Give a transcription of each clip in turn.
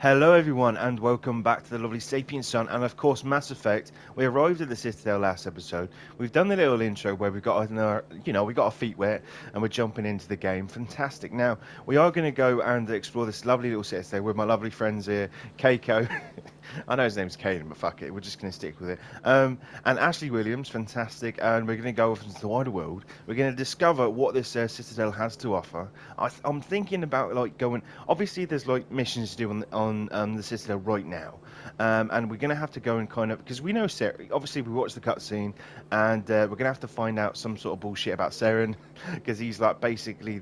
Hello everyone and welcome back to the lovely Sapient Sun and of course Mass Effect. We arrived at the Citadel last episode. We've done the little intro where we've got our, we got our feet wet and we're jumping into the game. Fantastic. Now we are going to go and explore this lovely little Citadel with my lovely friends here, Keiko. I know his name's Caden, but fuck it, we're just going to stick with it. And Ashley Williams, fantastic. And we're going to go off into the wider world. We're going to discover what this Citadel has to offer. I'm thinking about like going. Obviously, there's like missions to do on the Citadel right now, and we're going to have to go and kind of because we know Saren. Obviously, we watched the cutscene, and we're going to have to find out some sort of bullshit about Saren because he's like basically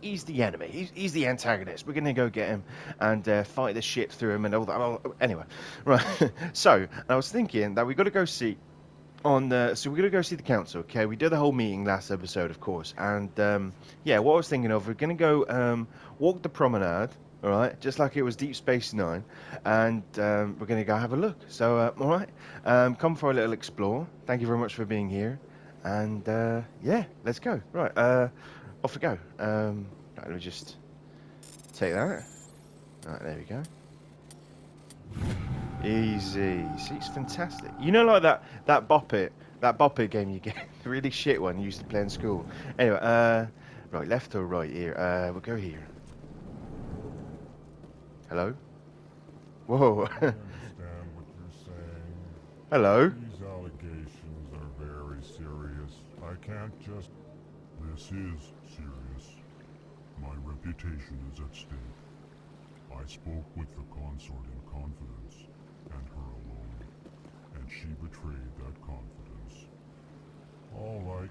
he's the enemy. He's the antagonist. We're going to go get him and fight the shit through him and all that. Anyway, right. So I was thinking that we got to go see. So we're gonna go see the council. Okay, we did the whole meeting last episode, of course, and yeah, what I was thinking of, we're gonna go walk the promenade, all right, just like it was Deep Space Nine, and we're gonna go have a look. So, all right, come for a little explore. Thank you very much for being here, and yeah, let's go. Right, off we go. Right, let me just take that. Right, there we go. Easy. See, it's fantastic. You know, like that Bop It game you get, the really shit one you used to play in school. Anyway, right, left or right here? We'll go here. Hello? Whoa. I understand what you're saying. Hello? These allegations are very serious. I can't just... This is serious. My reputation is at stake. I spoke with the consort in confidence, and her alone, and she betrayed that confidence. All right.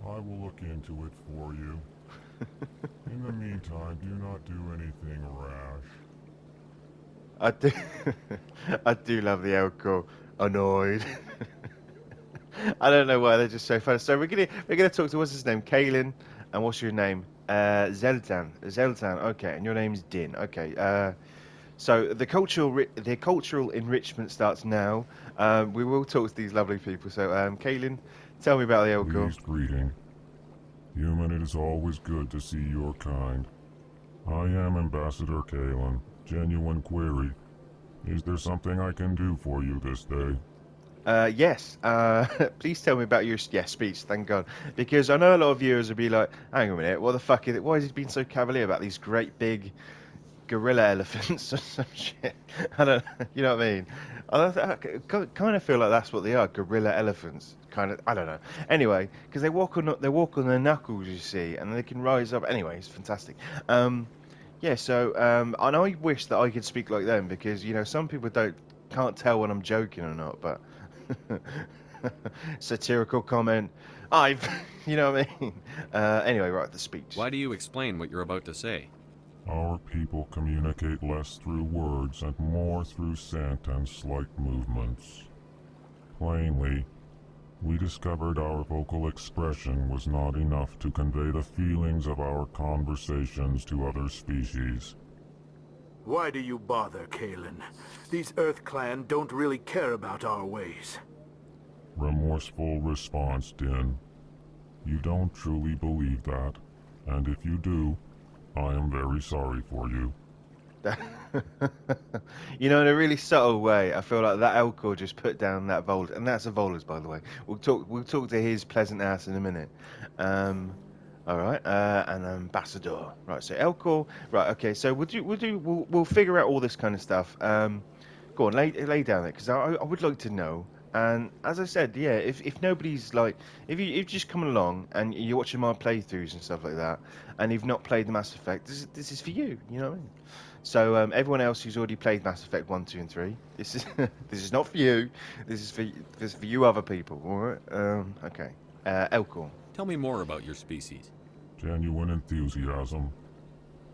I will look into it for you. In the meantime, do not do anything rash. I do, I do love the alcohol. Annoyed. I don't know why they're just so funny. So we're gonna talk to what's his name, Kaylin, and what's your name? Zeltan. Okay, and your name's Din. Okay. So the cultural enrichment starts now. We will talk to these lovely people. So, Kaylin, tell me about the alcohol. Pleased greeting. Human, it is always good to see your kind. I am Ambassador Kalen. Genuine query. Is there something I can do for you this day? Yes. Please tell me about your speech. Thank God, because I know a lot of viewers will be like, "Hang on a minute, what the fuck is it? Why has he been so cavalier about these great big gorilla elephants or some shit?" I don't, you know what I mean? I kind of feel like that's what they are, gorilla elephants. Kind of, I don't know. Anyway, because they walk on their knuckles, you see, and they can rise up. Anyway, it's fantastic. Yeah. So, and I wish that I could speak like them because some people can't tell when I'm joking or not, but. Satirical comment. You know what I mean? Anyway, right, the speech. Why do you explain what you're about to say? Our people communicate less through words and more through scent and slight movements. Plainly, we discovered our vocal expression was not enough to convey the feelings of our conversations to other species. Why do you bother, Kalen? These Earth Clan don't really care about our ways. Remorseful response, Din. You don't truly believe that, and if you do, I am very sorry for you. In a really subtle way, I feel like that Elcor just put down that Volus, and that's a Volus, by the way. We'll talk to his pleasant ass in a minute. All right, and Ambassador. Right, so Elcor. Right, okay. So we'll figure out all this kind of stuff. Go on, lay down there, because I would like to know. And as I said, yeah, if nobody's like, if you've just come along and you're watching my playthroughs and stuff like that, and you've not played the Mass Effect, this is for you. You know what I mean? So everyone else who's already played Mass Effect 1, 2, and 3, this is not for you. This is for you other people. All right? Okay. Elcor. Tell me more about your species. Genuine enthusiasm.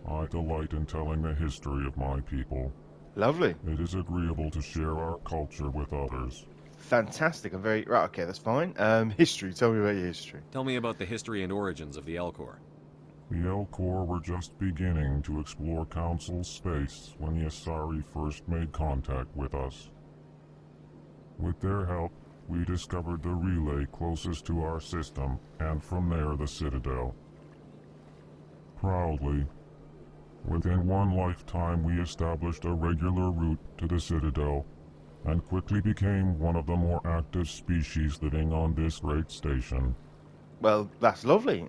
I delight in telling the history of my people. Lovely. It is agreeable to share our culture with others. Fantastic. I'm very... Right, okay, that's fine. History. Tell me about your history. Tell me about the history and origins of the Elcor. The Elcor were just beginning to explore Council space when the Asari first made contact with us. With their help, we discovered the relay closest to our system, and from there the Citadel. Proudly, Within one lifetime, we established a regular route to the Citadel, and quickly became one of the more active species living on this great station. Well, that's lovely.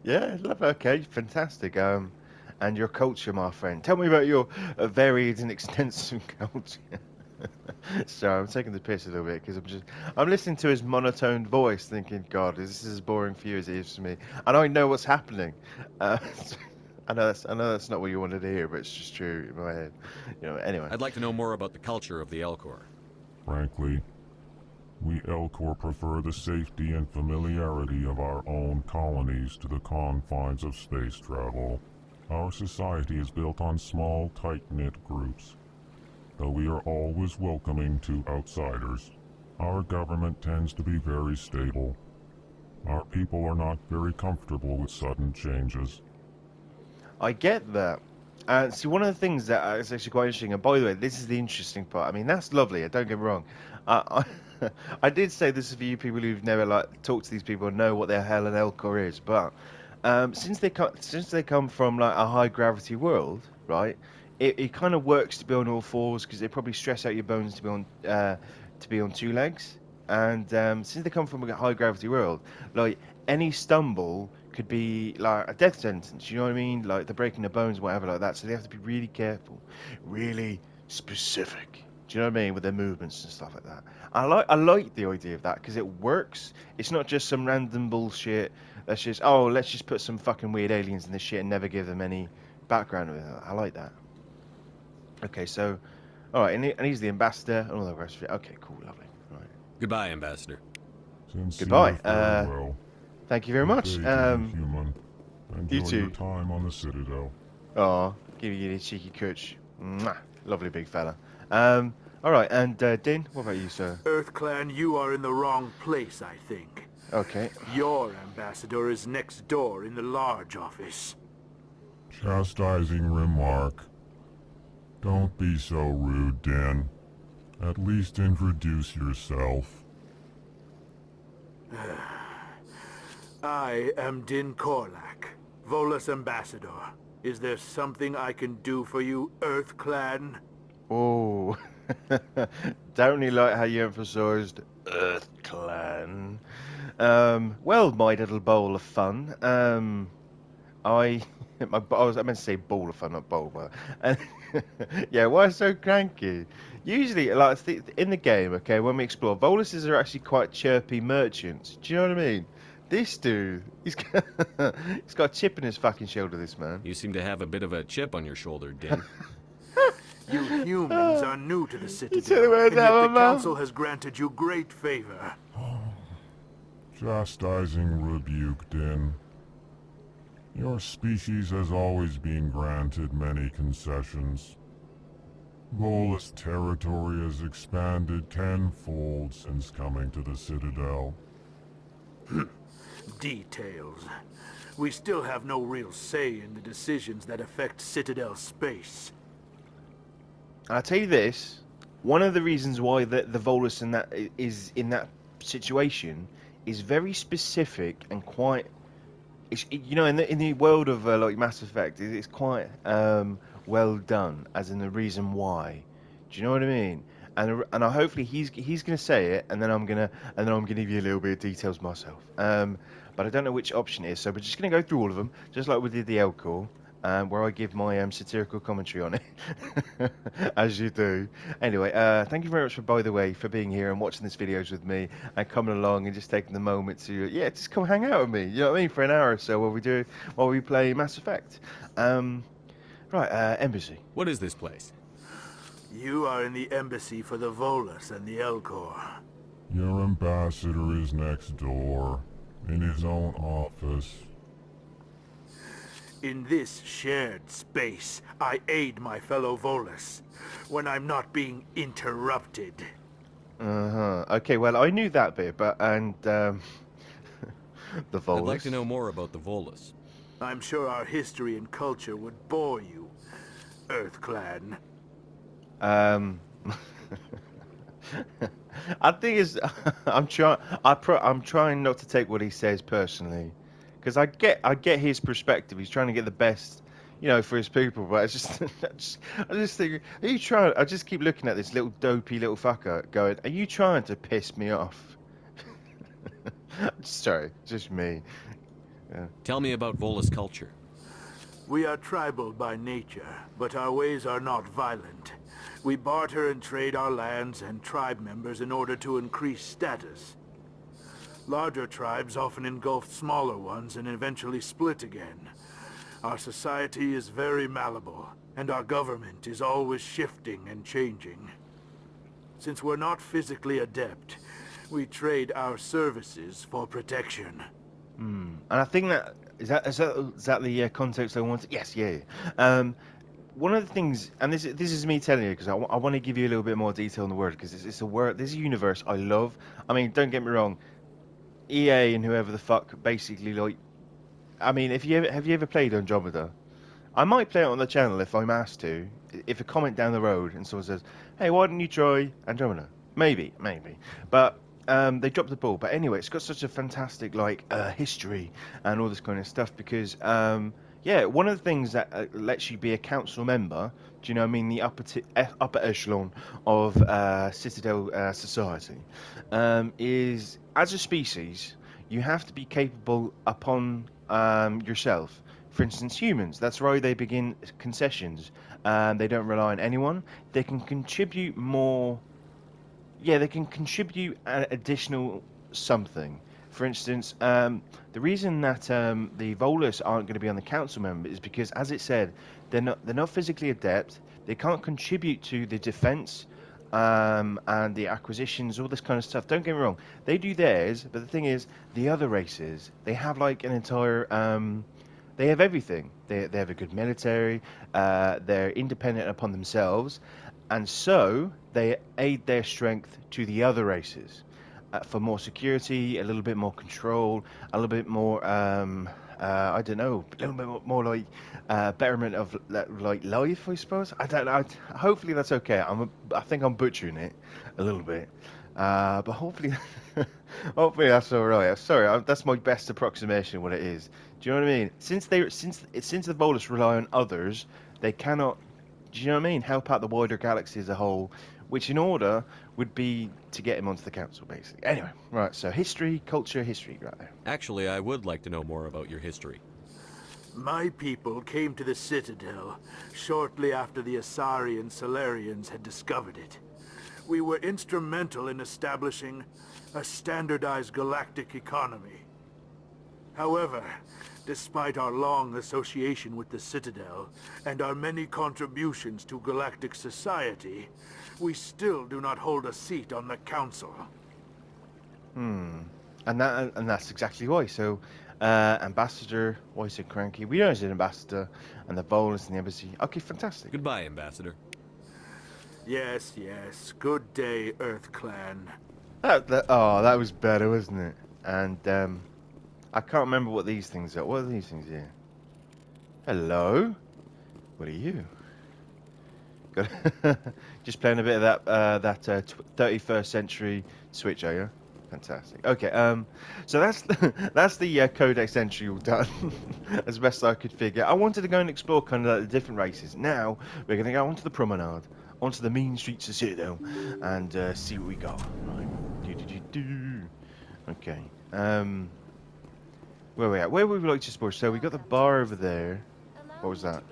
Yeah, okay, fantastic. And your culture, my friend. Tell me about your varied and extensive culture. So I'm taking the piss a little bit because I'm listening to his monotone voice, thinking, God, is this as boring for you as it is for me? And I know what's happening. Uh, I know that's not what you wanted to hear, but it's just true in my head. Anyway. I'd like to know more about the culture of the Elcor. Frankly, we Elcor prefer the safety and familiarity of our own colonies to the confines of space travel. Our society is built on small, tight-knit groups, though we are always welcoming to outsiders. Our government tends to be very stable. Our people are not very comfortable with sudden changes. I get that. See, one of the things that is actually quite interesting, and by the way, this is the interesting part. I mean, that's lovely. Don't get me wrong. I did say this is for you people who've never talked to these people and know what the hell an Elcor is, but since they come from like a high gravity world, right? It kind of works to be on all fours because they probably stress out your bones to be on two legs. And since they come from a high gravity world, like any stumble could be like a death sentence. You know what I mean? Like they're breaking their bones, whatever, like that. So they have to be really careful, really specific. Do you know what I mean? With their movements and stuff like that. I like the idea of that because it works. It's not just some random bullshit. Let's just put some fucking weird aliens in this shit and never give them any background with it. I like that. Okay, so all right, and he's the ambassador and all the rest of it. Okay, cool, lovely. All right. Goodbye, Ambassador. Sincere Goodbye. farewell. Thank you very much. Good day to you, human. you Enjoy too. your time on the Citadel. Oh, give you the cheeky cooch. Mwah. Lovely big fella. All right, and Din, what about you, sir? EarthClan, you are in the wrong place, I think. Okay. Your ambassador is next door in the large office. Chastising remark. Don't be so rude, Dan. At least introduce yourself. I am Din Korlak, Volus ambassador. Is there something I can do for you, EarthClan? Oh, don't really like how you emphasised Earth Clan. Well, my little bowl of fun. I meant to say ball of fun, not bowl, but yeah. Why so cranky? Usually, like in the game, okay, when we explore, Voluses are actually quite chirpy merchants. Do you know what I mean? This dude, he's got a chip in his fucking shoulder. This man. You seem to have a bit of a chip on your shoulder, Din. You humans are new to the tell me Citadel, about and yet that the one, Mom? Council has granted you great favor. Chastising rebuke, Din. Your species has always been granted many concessions. Volus territory has expanded tenfold since coming to the Citadel. Details. We still have no real say in the decisions that affect Citadel space. I'll tell you this: one of the reasons why the Volus is in that situation is very specific and quite. In the world of like Mass Effect, it's quite well done, as in the reason why. Do you know what I mean? And I hopefully he's gonna say it, and then I'm gonna give you a little bit of details myself. But I don't know which option it is, so we're just gonna go through all of them, just like we did the Elcor. Where I give my satirical commentary on it, as you do. Anyway, thank you very much by the way, for being here and watching these videos with me and coming along and just taking the moment to, just come hang out with me. You know what I mean? For an hour or so while we play Mass Effect. Right, Embassy. What is this place? You are in the embassy for the Volus and the Elcor. Your ambassador is next door, in his own office. In this shared space, I aid my fellow Volus when I'm not being interrupted. Okay, well, I knew that bit, the Volus. I'd like to know more about the Volus. I'm sure our history and culture would bore you, EarthClan. I think it's. I'm trying not to take what he says personally, because I get his perspective. He's trying to get the best, for his people. But I just think, are you trying? I just keep looking at this little dopey little fucker, going, are you trying to piss me off? Sorry, just me. Yeah. Tell me about Volus culture. We are tribal by nature, but our ways are not violent. We barter and trade our lands and tribe members in order to increase status. Larger tribes often engulf smaller ones and eventually split again. Our society is very malleable, and our government is always shifting and changing. Since we're not physically adept, we trade our services for protection. And I think is that the context I wanted. Yes, yeah. One of the things, and this is me telling you because I want to give you a little bit more detail on the word because it's a word. This is a universe I love. I mean, don't get me wrong. EA and whoever the fuck basically like. I mean, have you ever played Andromeda? I might play it on the channel if I'm asked to. If a comment down the road and someone says, "Hey, why don't you try Andromeda?" Maybe. But they dropped the ball. But anyway, it's got such a fantastic history and all this kind of stuff because one of the things that lets you be a council member. Do you know what I mean? The upper echelon of Citadel society is, as a species, you have to be capable upon yourself. For instance, humans. That's why they begin concessions. They don't rely on anyone. They can contribute more. Yeah, they can contribute an additional something. For instance, the reason that the Volus aren't going to be on the council member is because, as it said, they're not physically adept. They can't contribute to the defense and the acquisitions, all this kind of stuff. Don't get me wrong, they do theirs, but the thing is, the other races, they have like an entire, they have everything. They have a good military. They're independent upon themselves, and so they aid their strength to the other races. For more security, a little bit more control, a little bit more, I don't know, a little bit more like betterment of like life, I suppose. I don't know. Hopefully that's okay. I think I'm butchering it a little bit, but hopefully, hopefully that's all right. Sorry, that's my best approximation of what it is. Do you know what I mean? Since the Volus rely on others, they cannot. Do you know what I mean? Help out the wider galaxy as a whole, which in order would be to get him onto the council, basically. Anyway, right, so history, culture, history, right there. Actually, I would like to know more about your history. My people came to the Citadel shortly after the Asari and Solarians had discovered it. We were instrumental in establishing a standardized galactic economy. However, despite our long association with the Citadel and our many contributions to galactic society, we still do not hold a seat on the council. And that's exactly why. So, ambassador, why is it cranky? We know he's an ambassador, and the Volus and the embassy. Okay, fantastic. Goodbye, Ambassador. Yes. Good day, Earth Clan. That was better, wasn't it? And I can't remember what these things are. What are these things here? Hello. What are you? Just playing a bit of that 31st century Switch, are you? Fantastic. Okay, so that's the codex entry all done, as best I could figure. I wanted to go and explore kind of the different races. Now we're going to go onto the promenade, onto the mean streets of Citadel, and see what we got. Right. Okay. Where are we at? Where would we like to explore? So we got the bar over there. What was that?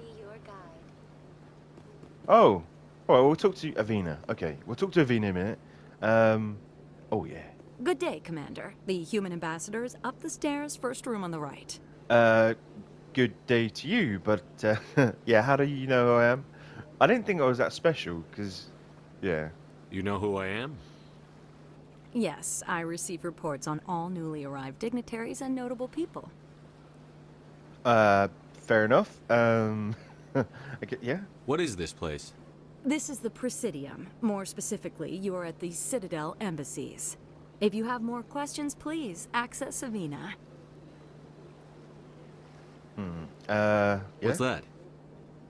Oh, all right, we'll talk to Avina. Okay, we'll talk to Avina in a minute. Oh yeah. Good day, Commander. The human ambassador is up the stairs, first room on the right. Good day to you, but yeah, how do you know who I am? I didn't think I was that special, because, yeah. You know who I am? Yes, I receive reports on all newly arrived dignitaries and notable people. Fair enough. Okay, yeah. What is this place? This is the Presidium. More specifically, you are at the Citadel embassies. If you have more questions, please access Avina. Yeah? What's that?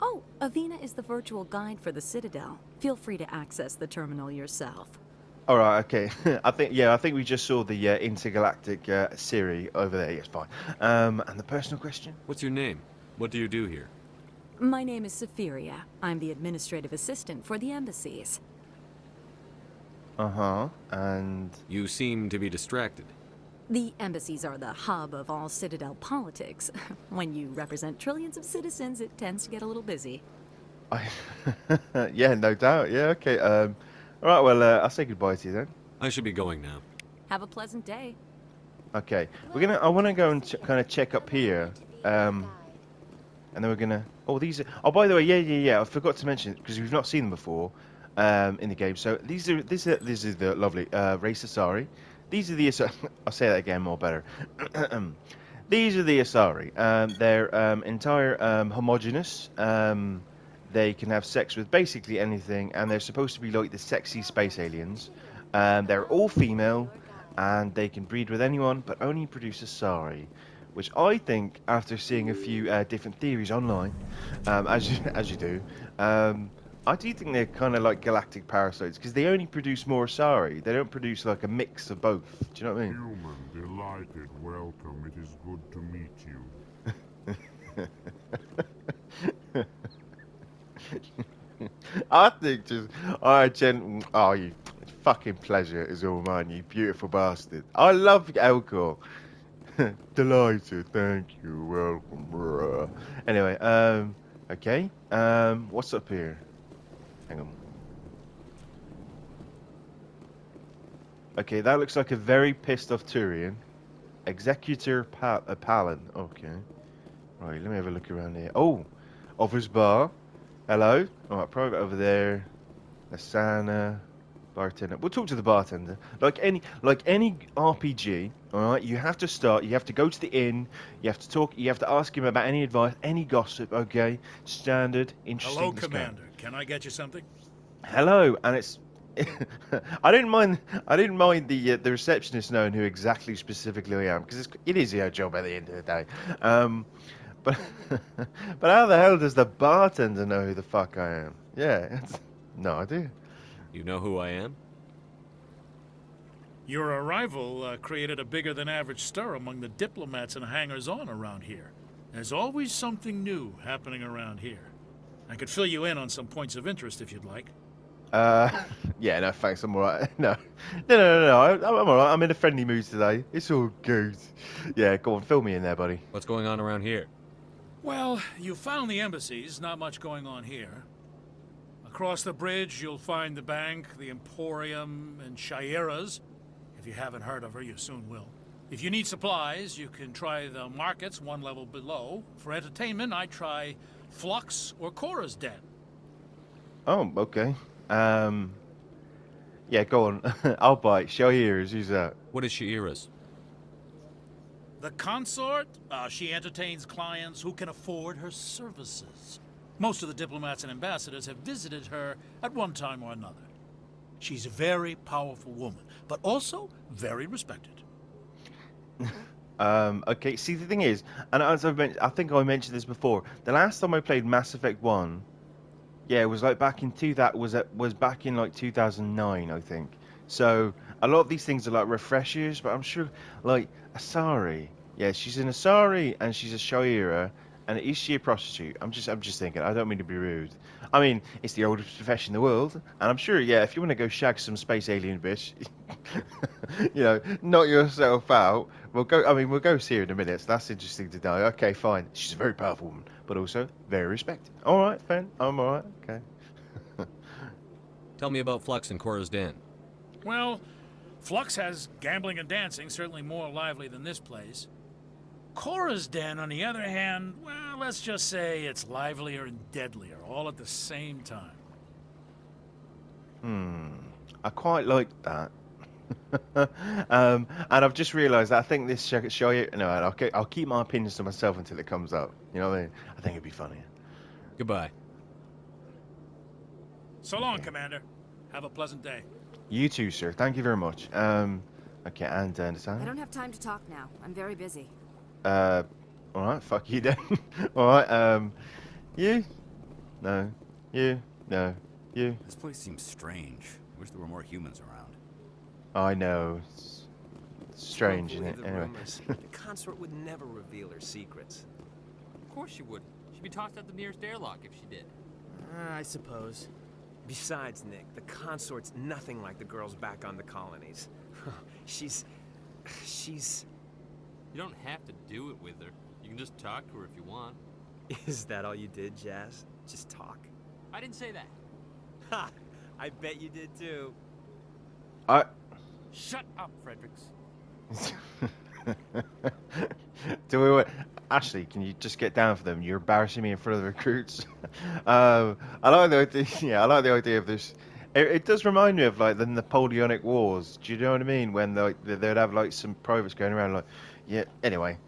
Oh, Avina is the virtual guide for the Citadel. Feel free to access the terminal yourself. All right, okay. I think we just saw the intergalactic Siri over there. Yes, fine. And the personal question? What's your name? What do you do here? My name is Saphiria. I'm the administrative assistant for the embassies. Uh-huh, and... You seem to be distracted. The embassies are the hub of all Citadel politics. When you represent trillions of citizens, it tends to get a little busy. Yeah, no doubt. Yeah, okay. All right, well, I'll say goodbye to you then. I should be going now. Have a pleasant day. Okay, I want to go and kind of check up here, and then we're gonna. Oh, these are. Oh, by the way, yeah. I forgot to mention because we've not seen them before, in the game. So this is the lovely race Asari. These are the I'll say that again more better. These are the Asari. They're entire homogenous. They can have sex with basically anything, and they're supposed to be like the sexy space aliens. They're all female, and they can breed with anyone, but only produce Asari, which I think, after seeing a few different theories online, as you do, I do think they're kind of like galactic parasites because they only produce more Asari. They don't produce like a mix of both. Do you know what I mean? Human, delighted, welcome. It is good to meet you. I think just, alright, Jen. Oh, you fucking pleasure is all mine, you beautiful bastard. I love Elcor. Delighted, thank you, welcome. Bruh. Anyway, okay. What's up here? Hang on. Okay, that looks like a very pissed off Turian. Executor Palin. Okay. Right, let me have a look around here. Oh, Office Bar. Hello. Alright, private over there. Asana. Bartender. We'll talk to the bartender. Like any RPG, alright, you have to start, you have to go to the inn, you have to talk, you have to ask him about any advice, any gossip, okay? Standard, interesting. Hello, Commander. Can I get you something? Hello, and it's I didn't mind the receptionist knowing who exactly specifically I am, because it is your job at the end of the day. But but how the hell does the bartender know who the fuck I am? Yeah, no idea. You know who I am? Your arrival created a bigger than average stir among the diplomats and hangers-on around here. There's always something new happening around here. I could fill you in on some points of interest if you'd like. Yeah, no, thanks, I'm alright. No, I'm alright, I'm in a friendly mood today. It's all good. Yeah, go on, fill me in there, buddy. What's going on around here? Well, you found the embassies, not much going on here. Across the bridge, you'll find the bank, the Emporium, and Shaira's. If you haven't heard of her, you soon will. If you need supplies, you can try the markets one level below. For entertainment, I try Flux or Cora's Den. Oh, okay. Yeah, go on. I'll buy it. Show ears. Who's that? What is Shaira's? The consort, she entertains clients who can afford her services. Most of the diplomats and ambassadors have visited her at one time or another. She's a very powerful woman, but also very respected. Okay, see, the thing is, and as I think I mentioned this before, the last time I played Mass Effect 1, yeah, it was like back in was back in like 2009, I think. So a lot of these things are like refreshers, but I'm sure like Asari, yeah, she's an Asari and she's a Shaira, and is she a prostitute? I'm just thinking. I don't mean to be rude. I mean, it's the oldest profession in the world, and I'm sure, yeah, if you want to go shag some space alien bitch, you know, knock yourself out. We'll go see her in a minute. So that's interesting to know. Okay, fine. She's a very powerful woman, but also very respected. All right, fine. I'm all right. Okay. Tell me about Flux and Cora's Den. Well, Flux has gambling and dancing, certainly more lively than this place. Cora's Den, on the other hand, well, let's just say it's livelier and deadlier, all at the same time. I quite like that. And I've just realised that I think this show. No, I'll keep my opinions to myself until it comes up. You know what I mean? I think it'd be funny. Goodbye. So long, Commander. Have a pleasant day. You too, sir. Thank you very much. Okay, and I don't have time to talk now. I'm very busy. Alright, fuck you then. Alright, you? No. You? No. You? This place seems strange. Wish there were more humans around. I know. It's strange, Don't isn't it? believe the Anyway. rumors. The consort would never reveal her secrets. Of course she would. She She'd be tossed out the nearest airlock if she did. I suppose. Besides, Nick, the consort's nothing like the girls back on the colonies. She's... You don't have to do it with her. You can just talk to her if you want. Is that all you did, Jazz? Just talk? I didn't say that. Ha! I bet you did too. Shut up, Fredericks. Do we want... Ashley, can you just get down for them? You're embarrassing me in front of the recruits. I like the idea. Yeah, I like the idea of this. It does remind me of like the Napoleonic Wars. Do you know what I mean? When they'd have like some privates going around like, yeah. Anyway,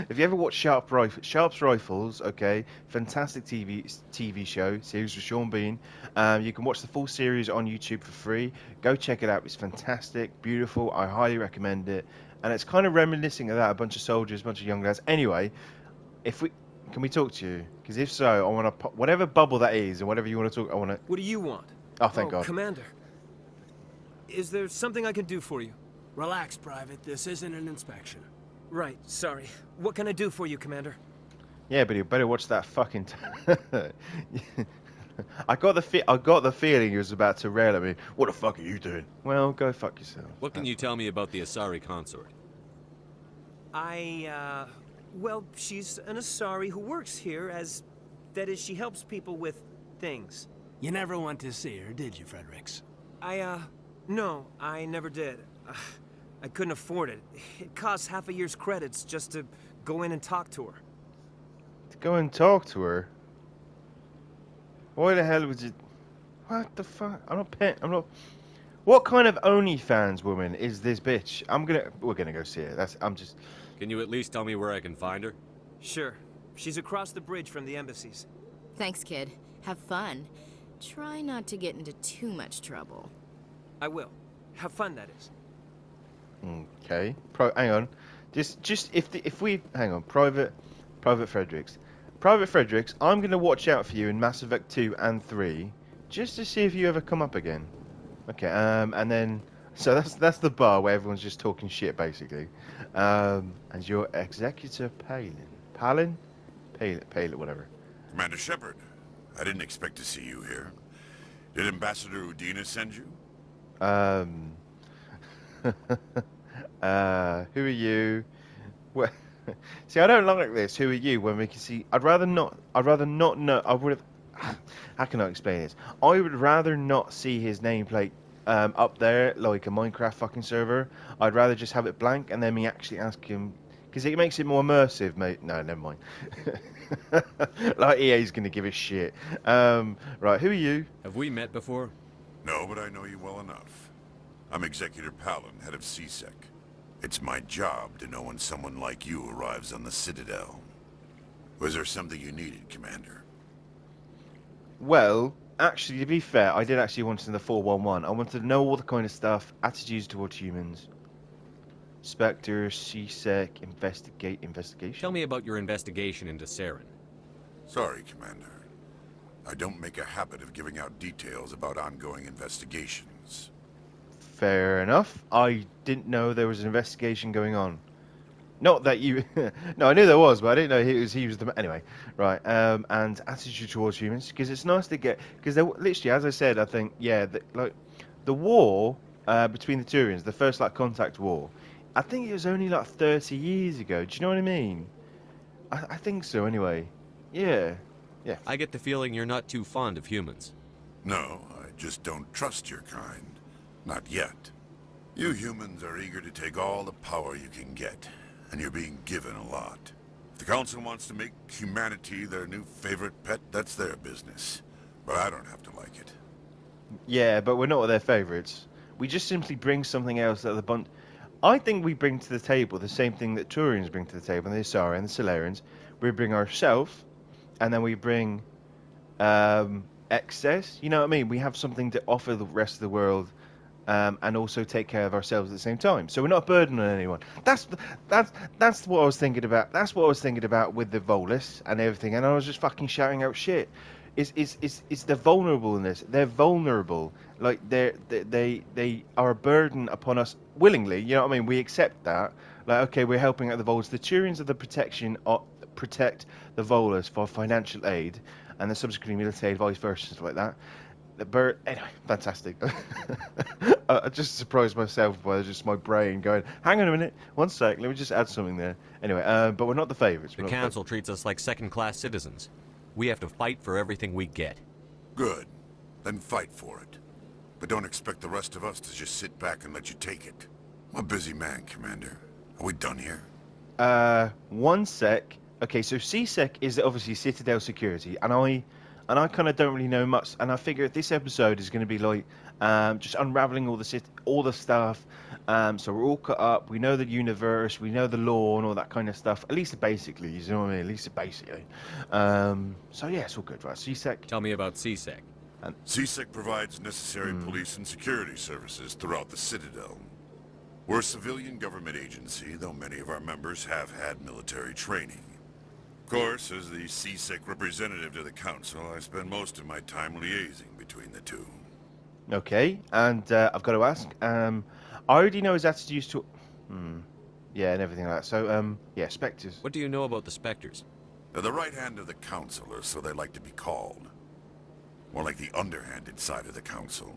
if you ever watch Sharp's Rifles, okay, fantastic TV show series with Sean Bean. You can watch the full series on YouTube for free. Go check it out. It's fantastic, beautiful. I highly recommend it. And it's kind of reminiscing of that, a bunch of soldiers, a bunch of young lads. Anyway, can we talk to you? Because if so, I want to pop whatever bubble that is, and whatever you want to talk. I want to. What do you want? Oh, thank God. Commander. Is there something I can do for you? Relax, Private. This isn't an inspection. Right. Sorry. What can I do for you, Commander? Yeah, but you better watch that fucking. I got the feeling he was about to rail at me. What the fuck are you doing? Well, go fuck yourself. What can you tell me about the Asari consort? Well, she's an Asari who works here that is, she helps people with things. You never went to see her, did you, Fredericks? No, I never did. I couldn't afford it. It costs half a year's credits just to go in and talk to her. To go and talk to her? Why the hell would you... What the fuck? I'm not... What kind of OnlyFans woman is this bitch? We're gonna go see her. Can you at least tell me where I can find her? Sure. She's across the bridge from the embassies. Thanks, kid. Have fun. Try not to get into too much trouble. I will. Have fun, that is. Okay. Hang on. Hang on. Private Fredericks. Private Fredericks, I'm going to watch out for you in Mass Effect 2 and 3, just to see if you ever come up again. Okay, and then... So that's the bar where everyone's just talking shit, basically. And your Executor Palin, whatever. Commander Shepard, I didn't expect to see you here. Did Ambassador Udina send you? Who are you? Well, see, I don't like this. Who are you? When we can see, I'd rather not know. I would have. How can I explain this? I would rather not see his nameplate up there like a Minecraft fucking server. I'd rather just have it blank and then me actually ask him, because it makes it more immersive, mate. No, never mind. Like EA's gonna give a shit. Right, who are you? Have we met before? No, but I know you well enough. I'm Executor Palin, head of CSEC. It's my job to know when someone like you arrives on the Citadel. Was there something you needed, Commander? Well, actually, to be fair, I did actually want to know the 411. I wanted to know all the kind of stuff, attitudes towards humans. Spectre, CSEC, investigation. Tell me about your investigation into Saren. Sorry, Commander. I don't make a habit of giving out details about ongoing investigations. Fair enough. I didn't know there was an investigation going on. Not that you... No, I knew there was, but I didn't know he was the... Anyway, right. And attitude towards humans, because it's nice to get... Because literally, as I said, I think, yeah, the war between the Turians, the first, contact war, I think it was only, 30 years ago. Do you know what I mean? I think so, anyway. Yeah. Yeah. I get the feeling you're not too fond of humans. No, I just don't trust your kind. Not yet. You humans are eager to take all the power you can get, and you're being given a lot. If the Council wants to make humanity their new favorite pet, that's their business. But I don't have to like it. Yeah, but we're not their favourites. We just simply bring something else that the bunch... I think we bring to the table the same thing that Turians bring to the table, and the Asari and the Solarians. We bring ourselves, and then we bring excess. You know what I mean? We have something to offer the rest of the world, and also take care of ourselves at the same time. So we're not a burden on anyone. That's what I was thinking about. That's what I was thinking about with the Volus and everything. And I was just fucking shouting out shit. It's the vulnerableness. They're vulnerable. Like they are a burden upon us willingly. You know what I mean? We accept that. Like, okay, we're helping out the Volus. The Turians are the protection of protect the Volus for financial aid, and then subsequently military aid, vice versa, stuff like that. The bird, anyway, fantastic. I just surprised myself by just my brain going, hang on a minute, one sec, let me just add something there. Anyway, but we're not the favourites. The council treats us like second-class citizens. We have to fight for everything we get. Good. Then fight for it. But don't expect the rest of us to just sit back and let you take it. I'm a busy man, Commander. Are we done here? One sec. Okay, so CSEC is obviously Citadel security, and I kind of don't really know much, and I figure this episode is going to be like just unraveling all the stuff. So we're all cut up. We know the universe, we know the law, and all that kind of stuff. At least basically, you know what I mean? At least basically. So yeah, it's all good, right? CSEC. Tell me about CSEC. CSEC provides necessary police and security services throughout the Citadel. We're a civilian government agency, though many of our members have had military training. Of course, as the CSEC representative to the Council, I spend most of my time liaising between the two. Okay, and I've got to ask, I already know his attitudes to... Yeah, and everything like that. So, yeah, Spectres. What do you know about the Spectres? They're the right hand of the Council, or so they like to be called. More like the underhanded side of the Council.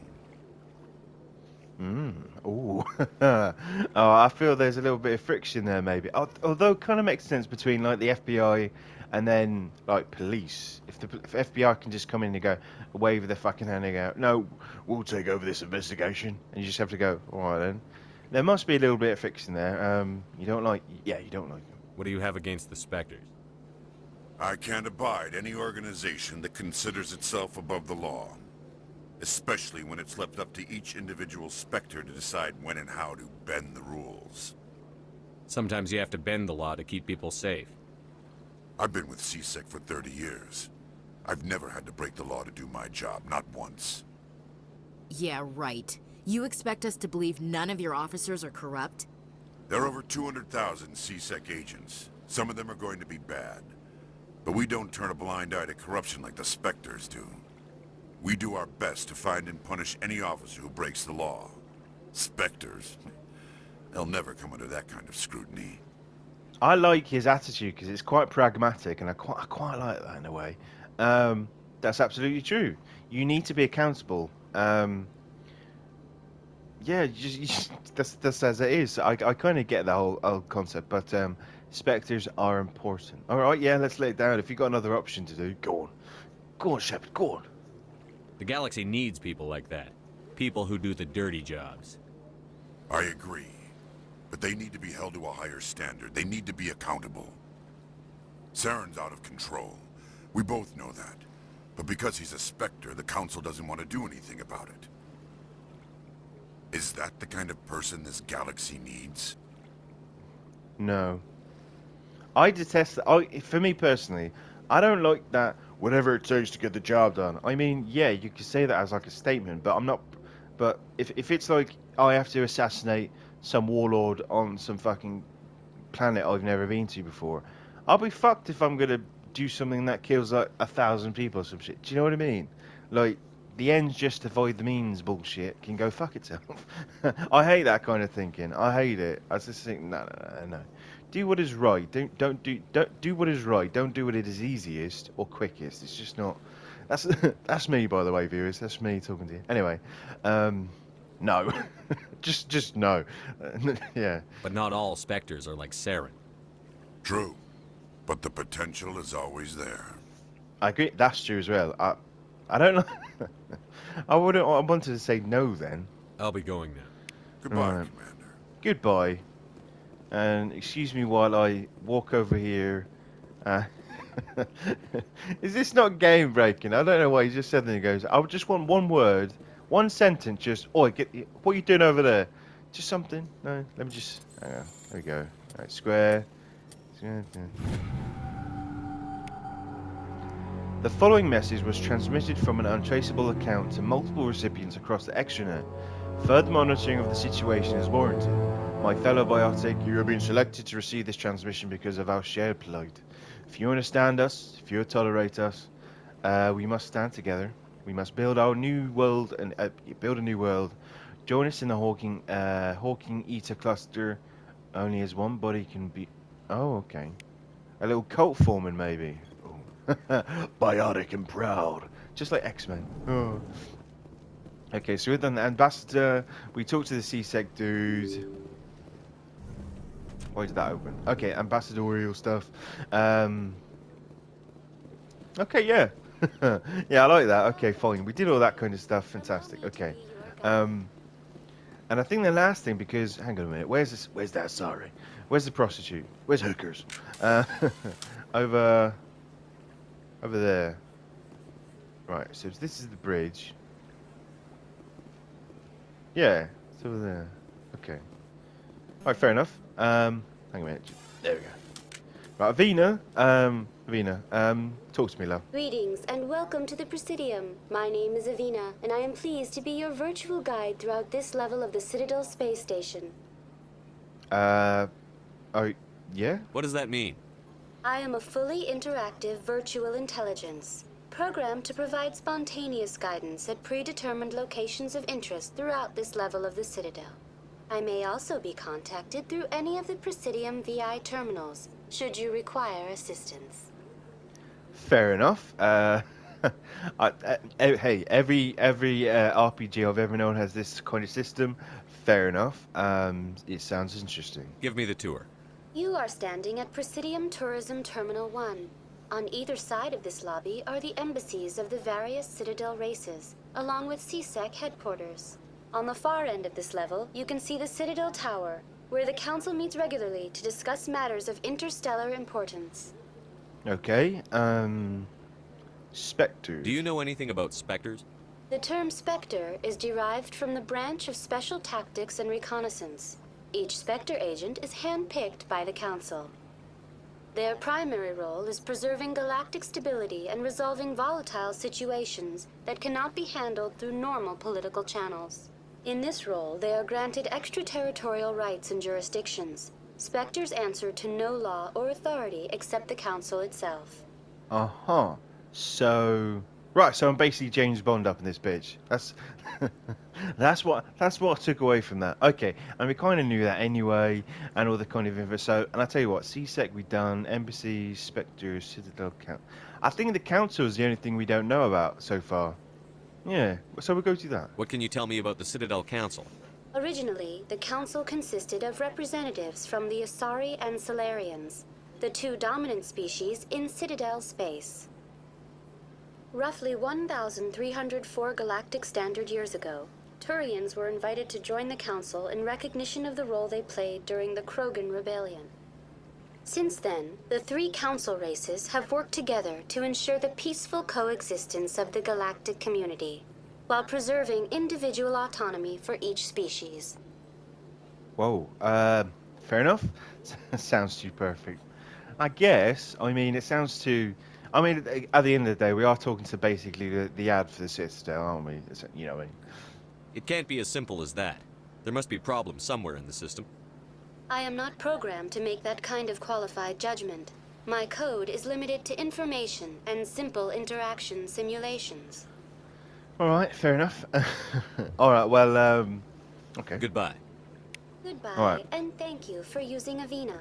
Ooh. Oh, I feel there's a little bit of friction there, maybe. Although it kind of makes sense between, like, the FBI and then, like, police. If the FBI can just come in and go, wave their fucking hand and go, no, we'll take over this investigation. And you just have to go, all right, then. There must be a little bit of friction there. You don't like them. What do you have against the Spectres? I can't abide any organization that considers itself above the law. Especially when it's left up to each individual Spectre to decide when and how to bend the rules. Sometimes you have to bend the law to keep people safe. I've been with CSEC for 30 years. I've never had to break the law to do my job, not once. Yeah, right. You expect us to believe none of your officers are corrupt? There are over 200,000 CSEC agents. Some of them are going to be bad. But we don't turn a blind eye to corruption like the Spectres do. We do our best to find and punish any officer who breaks the law. Spectres, they'll never come under that kind of scrutiny. I like his attitude because it's quite pragmatic, and I quite like that in a way. That's absolutely true. You need to be accountable. Yeah, that's as it is. I kind of get the whole concept, but Spectres are important. All right, yeah, let's lay it down. If you've got another option to do, go on, Shepard, go on. The galaxy needs people like that. People who do the dirty jobs. I agree. But they need to be held to a higher standard. They need to be accountable. Saren's out of control. We both know that. But because he's a Spectre, the Council doesn't want to do anything about it. Is that the kind of person this galaxy needs? No. I detest that. For me personally, I don't like that whatever it takes to get the job done. I mean, yeah, you could say that as like a statement, but I'm not... But if it's like, I have to assassinate some warlord on some fucking planet I've never been to before, I'll be fucked if I'm going to do something that kills like 1,000 people or some shit. Do you know what I mean? Like, the ends justify the means bullshit can go fuck itself. I hate that kind of thinking. I hate it. I just think, no. Do what is right. Don't do what is right. Don't do what it is easiest or quickest. It's just not. That's me, by the way, viewers. That's me talking to you. Anyway, no, just no. Yeah. But not all Spectres are like Saren. True, but the potential is always there. I agree. That's true as well. I don't know. I wanted to say no then. I'll be going now. Goodbye, Commander. Goodbye. And excuse me while I walk over here. Is this not game breaking? I don't know why he just said that. He goes, I just want one word, one sentence, just, what are you doing over there? Just something. No, let me just, hang on. There we go. All right, square. The following message was transmitted from an untraceable account to multiple recipients across the extranet. Further monitoring of the situation is warranted. My fellow biotic, you have been selected to receive this transmission because of our shared plight. If you understand us, if you tolerate us, we must stand together. We must build our new world and build a new world. Join us in the Hawking Eta cluster. Only as one body can be. Oh, okay. A little cult forming, maybe. Oh. Biotic and proud. Just like X-Men. Oh. Okay, so we've done the ambassador. We talked to the C-Sec dude. Why did that open? Okay, ambassadorial stuff. Okay, yeah. Yeah, I like that. Okay, fine. We did all that kind of stuff. Fantastic. Okay. And I think the last thing, because hang on a minute, where's this? Where's that? Sorry, where's the prostitute? Where's hookers? Over there. Right. So this is the bridge. Yeah, it's over there. Okay. All right, fair enough. Hang on a minute. There we go. Right, Avina, talk to me, love. Greetings and welcome to the Presidium. My name is Avina, and I am pleased to be your virtual guide throughout this level of the Citadel space station. Oh, yeah? What does that mean? I am a fully interactive virtual intelligence, programmed to provide spontaneous guidance at predetermined locations of interest throughout this level of the Citadel. I may also be contacted through any of the Presidium VI terminals, should you require assistance. Fair enough. Hey, every RPG I've ever known has this kind of system. Fair enough. It sounds interesting. Give me the tour. You are standing at Presidium Tourism Terminal 1. On either side of this lobby are the embassies of the various Citadel races, along with C-Sec headquarters. On the far end of this level, you can see the Citadel Tower, where the Council meets regularly to discuss matters of interstellar importance. Okay, Spectres. Do you know anything about Spectres? The term Spectre is derived from the branch of Special Tactics and Reconnaissance. Each Spectre agent is hand-picked by the Council. Their primary role is preserving galactic stability and resolving volatile situations that cannot be handled through normal political channels. In this role, they are granted extraterritorial rights and jurisdictions. Spectres answer to no law or authority except the Council itself. Uh-huh. So... Right, so I'm basically James Bond up in this bitch. That's what I took away from that. Okay, and we kind of knew that anyway, and all the kind of info. So, and I tell you what, C-Sec we done, Embassy, Spectre, Citadel, I think the Council is the only thing we don't know about so far. Yeah, so we'll go to that. What can you tell me about the Citadel Council? Originally, the Council consisted of representatives from the Asari and Solarians, the two dominant species in Citadel space. Roughly 1,304 galactic standard years ago, Turians were invited to join the Council in recognition of the role they played during the Krogan Rebellion. Since then, the three Council races have worked together to ensure the peaceful coexistence of the galactic community, while preserving individual autonomy for each species. Whoa, fair enough. Sounds too perfect. I guess, I mean, it sounds too... I mean, at the end of the day, we are talking to basically the ad for the Citadel, aren't we? You know what I mean? It can't be as simple as that. There must be problems somewhere in the system. I am not programmed to make that kind of qualified judgment. My code is limited to information and simple interaction simulations. All right, fair enough. All right, well, okay. Goodbye. Goodbye, all right. And thank you for using Avina.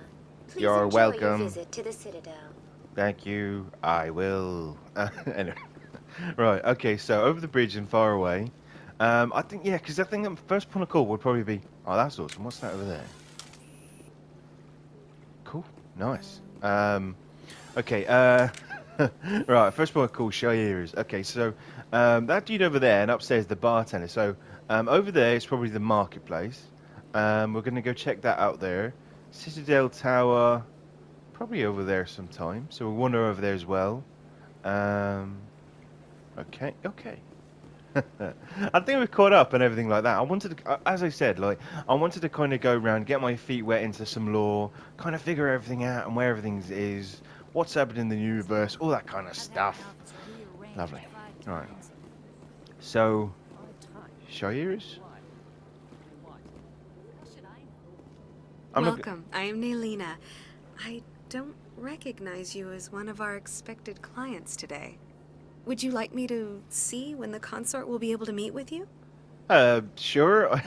Please You're enjoy welcome. your visit to the Citadel. Thank you. I will. Anyway. Right, okay, so over the bridge and far away. I think, yeah, because I think the first point of call would probably be... Oh, that's awesome. What's that over there? Cool. Nice. Okay, right, first point of call, show your ears. Okay, so that dude over there and upstairs the bartender. So over there is probably the marketplace. We're going to go check that out there. Citadel Tower... Probably over there sometime, so we'll wander over there as well. Okay. I think we've caught up and everything like that. I wanted to, as I said, like, I wanted to kind of go around, get my feet wet into some lore, kind of figure everything out and where everything is, what's happening in the universe, all that kind of stuff. Lovely. All right. So, Shairis? Welcome. I am Naylina. I don't recognize you as one of our expected clients today. Would you like me to see when the consort will be able to meet with you? Sure.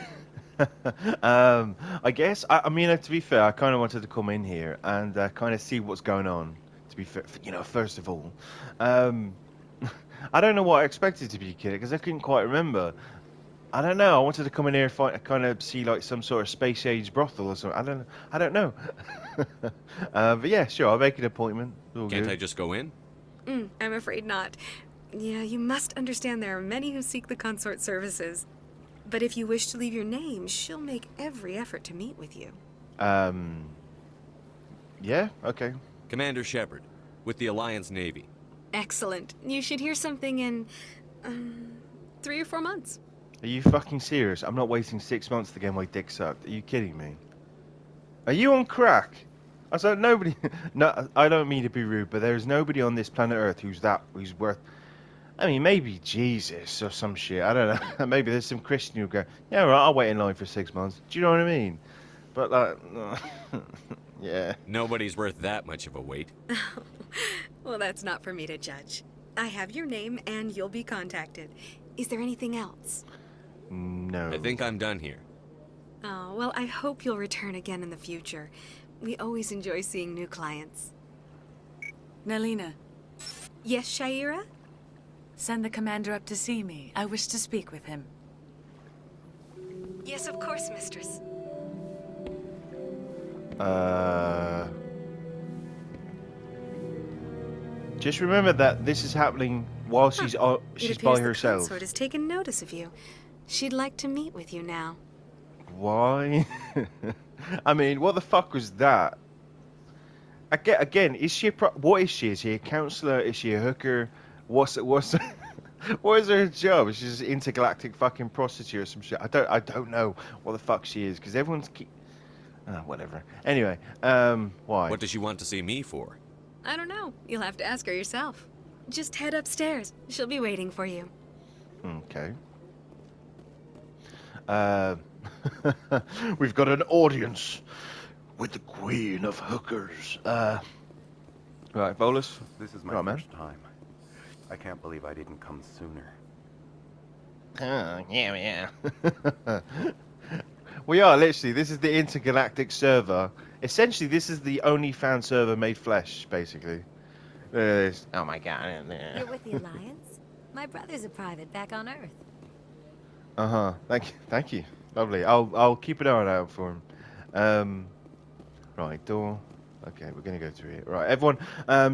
I guess. I mean, to be fair, I kind of wanted to come in here and kind of see what's going on. To be fair, first of all, um, I don't know what I expected to be a kid because I couldn't quite remember. I don't know. I wanted to come in here and kind of see like some sort of space age brothel or something. I don't know. But yeah, sure. I'll make an appointment. All Can't good. I just go in? I'm afraid not. Yeah, you must understand there are many who seek the consort services. But if you wish to leave your name, she'll make every effort to meet with you. Yeah. Okay. Commander Shepard, with the Alliance Navy. Excellent. You should hear something in 3 or 4 months. Are you fucking serious? I'm not waiting 6 months to get my dick sucked. Are you kidding me? Are you on crack? I said nobody. No, I don't mean to be rude, but there is nobody on this planet Earth who's worth. I mean, maybe Jesus or some shit. I don't know. Maybe there's some Christian who go, yeah, right, I'll wait in line for 6 months. Do you know what I mean? But like, yeah. Nobody's worth that much of a wait. Well, that's not for me to judge. I have your name and you'll be contacted. Is there anything else? No. I think I'm done here. Oh, well, I hope you'll return again in the future. We always enjoy seeing new clients. Nelina, Yes, Shaira? send the commander up to see me. I wish to speak with him. Yes, of course, mistress. Just remember that this is happening while she's by herself. The consort has taken notice of you. She'd like to meet with you now. Why? I mean, what the fuck was that? Again, is she what is she? Is she a counselor? Is she a hooker? What is her job? Is she just an intergalactic fucking prostitute or some shit? I don't know what the fuck she is because everyone's whatever. Anyway, why? What does she want to see me for? I don't know. You'll have to ask her yourself. Just head upstairs. She'll be waiting for you. Okay. We've got an audience with the queen of hookers. Right, Bolus. This is my first time. I can't believe I didn't come sooner. Oh, yeah. We are literally. This is the intergalactic server. Essentially, this is the only fan server made flesh, basically. Oh my god. You're with the Alliance? My brother's a private back on Earth. Uh-huh. Thank you. Lovely. I'll keep an eye out for him. Right, door. Okay, we're gonna go through here. Right, everyone,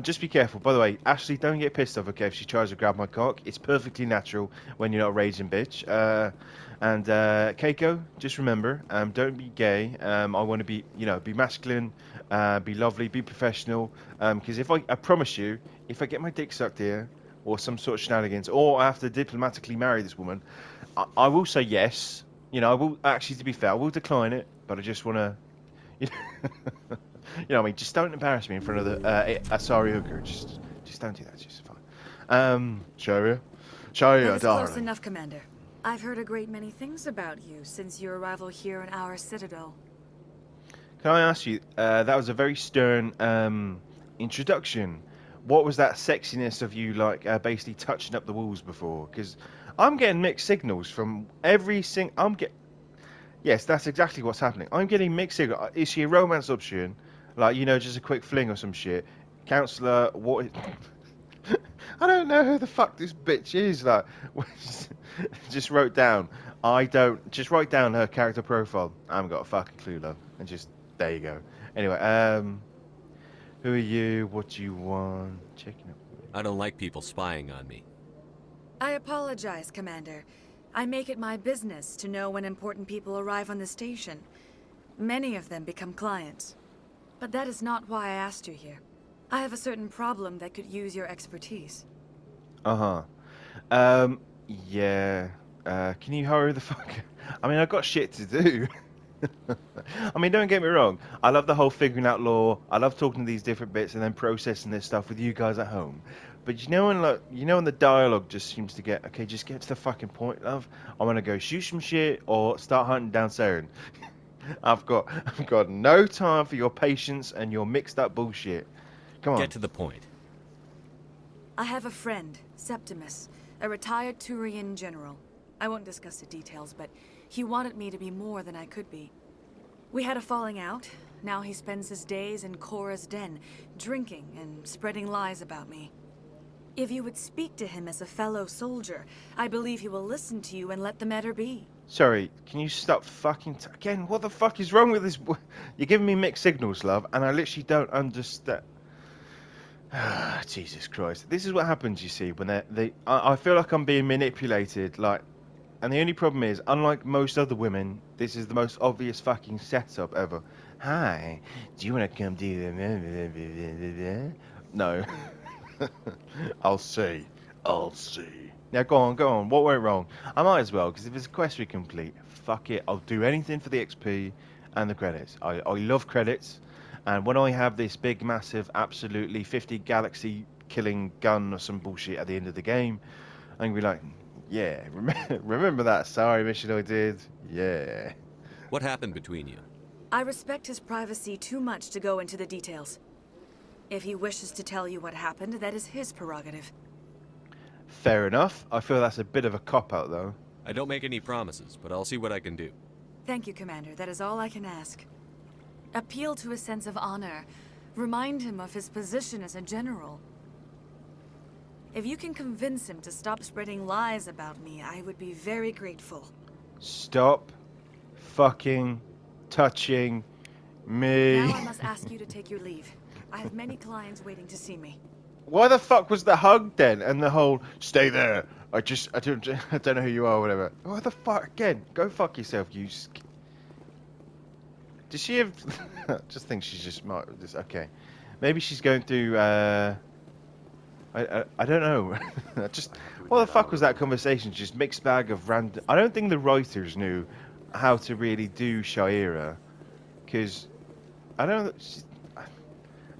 just be careful. By the way, Ashley, don't get pissed off, okay, if she tries to grab my cock. It's perfectly natural when you're not a raging bitch. And Keiko, just remember, don't be gay. I want to be, be masculine, be lovely, be professional. Because I promise you, if I get my dick sucked here, or some sort of shenanigans, or I have to diplomatically marry this woman, I will say yes. I will, actually, to be fair, I will decline it, but I just want to, what I mean, just don't embarrass me in front of the Asari hooker. Just don't do that. It's just fine. Sharia, That is darling. close enough, Commander. I've heard a great many things about you since your arrival here in our Citadel. Can I ask you? That was a very stern introduction. What was that sexiness of you, like basically touching up the walls before? Because I'm getting mixed signals from every Yes, that's exactly what's happening. I'm getting mixed signals. Is she a romance option? Like, just a quick fling or some shit? Counselor, what? I don't know who the fuck this bitch is. Like, just wrote down. Just write down her character profile. I haven't got a fucking clue, love. And just, there you go. Anyway, who are you? What do you want? Checking up. I don't like people spying on me. I apologize, Commander. I make it my business to know when important people arrive on the station. Many of them become clients. But that is not why I asked you here. I have a certain problem that could use your expertise. Uh-huh. Yeah. Can you hurry the fuck? I mean, I've got shit to do. I mean, don't get me wrong. I love the whole figuring out lore. I love talking to these different bits and then processing this stuff with you guys at home. But when the dialogue just seems to get, okay, just get to the fucking point, love. I want to go shoot some shit or start hunting down Saren. I've got no time for your patience and your mixed up bullshit. Come on. Get to the point. I have a friend, Septimus, a retired Turian general. I won't discuss the details, but he wanted me to be more than I could be. We had a falling out. Now he spends his days in Cora's den, drinking and spreading lies about me. If you would speak to him as a fellow soldier, I believe he will listen to you and let the matter be. Sorry, can you stop fucking... Again, what the fuck is wrong with this... You're giving me mixed signals, love, and I literally don't understand... Jesus Christ. This is what happens, you see, when I feel like I'm being manipulated, like... And the only problem is, unlike most other women, this is the most obvious fucking setup ever. Hi, do you want to come do the... No. I'll see. Now go on. What went wrong? I might as well, because if it's a quest we complete, fuck it. I'll do anything for the XP and the credits. I love credits. And when I have this big, massive, absolutely 50 galaxy killing gun or some bullshit at the end of the game, I'm going to be like, yeah, remember that sorry mission I did? Yeah. What happened between you? I respect his privacy too much to go into the details. If he wishes to tell you what happened, that is his prerogative. Fair enough. I feel that's a bit of a cop-out, though. I don't make any promises, but I'll see what I can do. Thank you, Commander. That is all I can ask. Appeal to his sense of honor. Remind him of his position as a general. If you can convince him to stop spreading lies about me, I would be very grateful. Stop fucking touching me. Now I must ask you to take your leave. I have many clients waiting to see me. Why the fuck was the hug then? And the whole, stay there. I don't know who you are or whatever. Why the fuck? Again, go fuck yourself, you... Does she have... I just think she's just smart. Okay. Maybe she's going through... I don't know. What the fuck was that conversation? Just mixed bag of random... I don't think the writers knew how to really do Shira. Because... I don't know...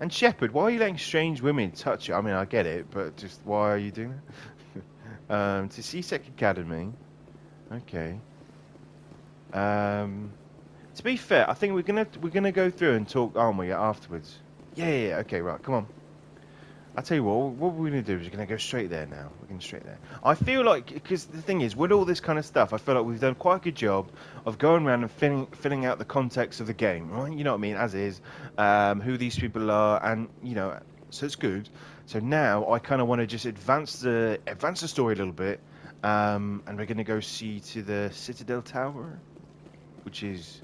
And Shepard, why are you letting strange women touch you? I mean, I get it, but just why are you doing that? To CSEC Academy. Okay. To be fair, I think we're gonna go through and talk, aren't we, afterwards? Yeah. Okay, right. Come on. I'll tell you what we're going to do is we're going to go straight there now. We're going straight there. I feel like, because the thing is, with all this kind of stuff, I feel like we've done quite a good job of going around and filling out the context of the game, right? You know what I mean, as is, who these people are, and, you know, so it's good. So now I kind of want to just advance the story a little bit, and we're going to go see to the Citadel Tower, which is...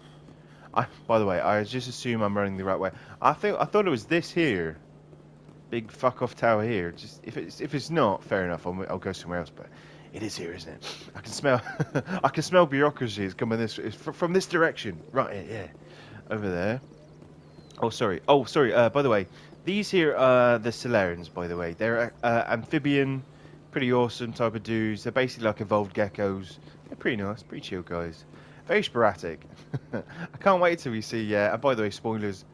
by the way, I just assume I'm running the right way. I thought it was this here. Big fuck off tower here. Just if it's not, fair enough. I'll go somewhere else. But it is here, isn't it? I can smell bureaucracy. It's coming from this direction. Right, yeah, over there. Oh sorry. By the way, these here are the Solarians. By the way, they're amphibian, pretty awesome type of dudes. They're basically like evolved geckos. They're pretty nice, pretty chill guys. Very sporadic. I can't wait till we see. And by the way, spoilers.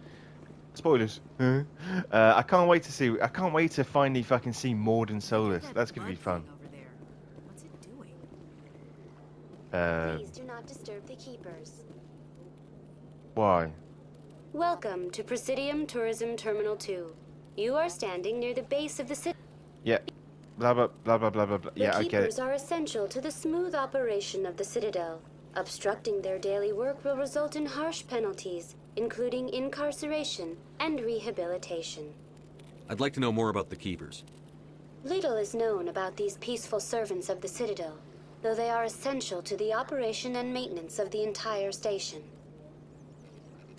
I can't wait to finally fucking see Maud and Solus. That's gonna be fun. What's it doing? Please do not disturb the keepers. Why? Welcome to Presidium Tourism Terminal 2. You are standing near the base of the city. Yeah. Blah blah blah blah blah blah. Yeah, I get it. The keepers are essential to the smooth operation of the Citadel. Obstructing their daily work will result in harsh penalties, including incarceration and rehabilitation. I'd like to know more about the Keepers. Little is known about these peaceful servants of the Citadel, though they are essential to the operation and maintenance of the entire station.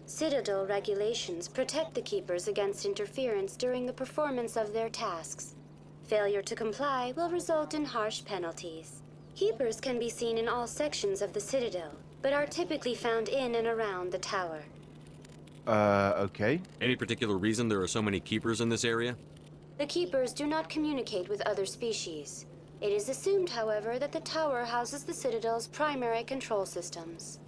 Citadel regulations protect the Keepers against interference during the performance of their tasks. Failure to comply will result in harsh penalties. Keepers can be seen in all sections of the Citadel, but are typically found in and around the tower. Okay. Any particular reason there are so many Keepers in this area? The Keepers do not communicate with other species. It is assumed, however, that the tower houses the Citadel's primary control systems.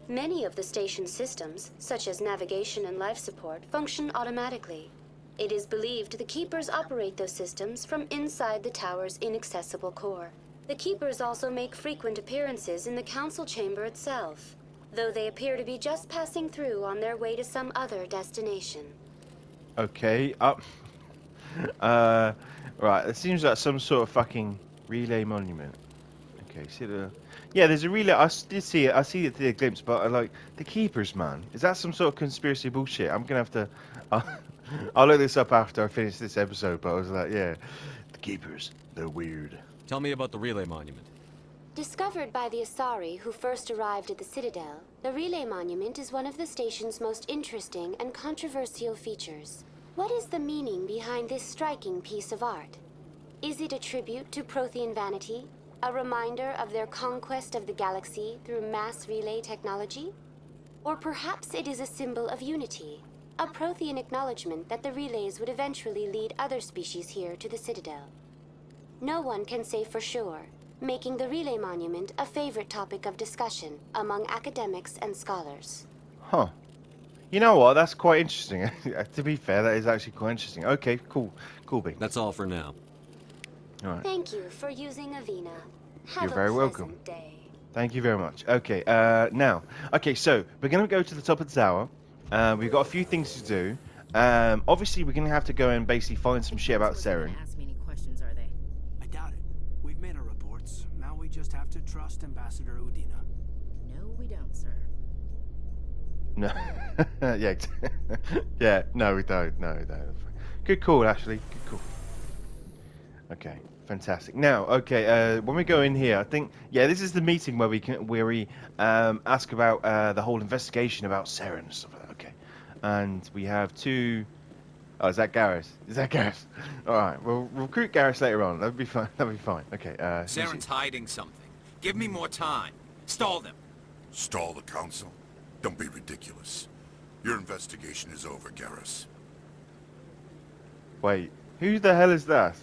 Many of the station's systems, such as navigation and life support, function automatically. It is believed the Keepers operate those systems from inside the tower's inaccessible core. The Keepers also make frequent appearances in the council chamber itself, though they appear to be just passing through on their way to some other destination. Okay, right, it seems like some sort of fucking relay monument. Okay, see the... Yeah, there's a relay. I did see it. I see it through a glimpse, but I like the keepers, man. Is that some sort of conspiracy bullshit? I'm gonna have to... I'll look this up after I finish this episode, but I was like, yeah, the keepers, they're weird. Tell me about the relay monument. Discovered by the Asari who first arrived at the Citadel, the Relay Monument is one of the station's most interesting and controversial features. What is the meaning behind this striking piece of art? Is it a tribute to Prothean vanity? A reminder of their conquest of the galaxy through mass relay technology? Or perhaps it is a symbol of unity, a Prothean acknowledgement that the relays would eventually lead other species here to the Citadel. No one can say for sure, making the Relay Monument a favorite topic of discussion among academics and scholars. Huh. You know what? That's quite interesting. To be fair, that is actually quite interesting. Okay, cool. Cool, Bing. That's all for now. All right. Thank you for using Avina. Have You're very a welcome. pleasant day. Thank you very much. Okay, now. Okay, so we're going to go to the top of the tower. We've got a few things to do. Obviously, we're going to have to go and basically find some shit about Saren. Ask me any questions, are they? I doubt it. We've made our reports. Now we just have to trust Ambassador Udina. No, we don't, sir. No. Yeah. Yeah, no, we don't. No, we don't. Good call, Ashley. Good call. Okay, fantastic. Now, okay, when we go in here, I think, yeah, this is the meeting where we ask about the whole investigation about Saren and stuff like that. Okay, and we have two. Oh, is that Garrus? Is that Garrus? All right, we'll recruit Garrus later on. That'll be fine. That'll be fine. Okay. Saren's hiding something. Give me more time. Stall them. Stall the council? Don't be ridiculous. Your investigation is over, Garrus. Wait, who the hell is that?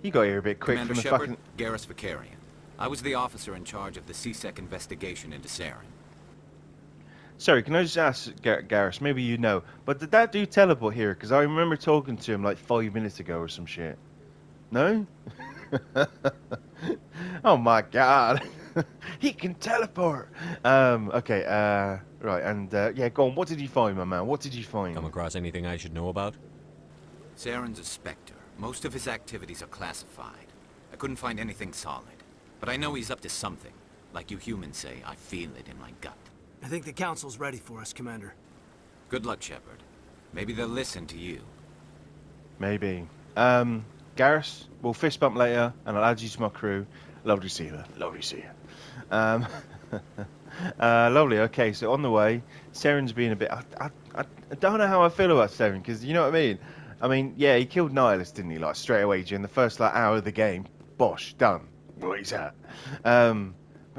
You got here a bit quick Commander from the Shepard, fucking... Garrus Vicarian. I was the officer in charge of the CSEC investigation into Saren. Sorry, can I just ask, Garrus, maybe you know, but did that dude teleport here? Because I remember talking to him like 5 minutes ago or some shit. No? Oh my god. He can teleport! Okay, right, and, yeah, go on, what did you find, my man? What did you find? Come across anything I should know about? Saren's a Spectre. Most of his activities are classified. I couldn't find anything solid. But I know he's up to something. Like you humans say, I feel it in my gut. I think the council's ready for us, Commander. Good luck, Shepard. Maybe they'll listen to you. Maybe. Garrus, we'll fist bump later, and I'll add you to my crew. Lovely to see you. Lovely to see you. Lovely. Okay, so on the way, Saren's being a bit... I don't know how I feel about Saren, because you know what I mean? I mean, yeah, he killed Nihilus, didn't he? Like, straight away during the first, like, hour of the game. Bosh, done. Well, he's at. I'm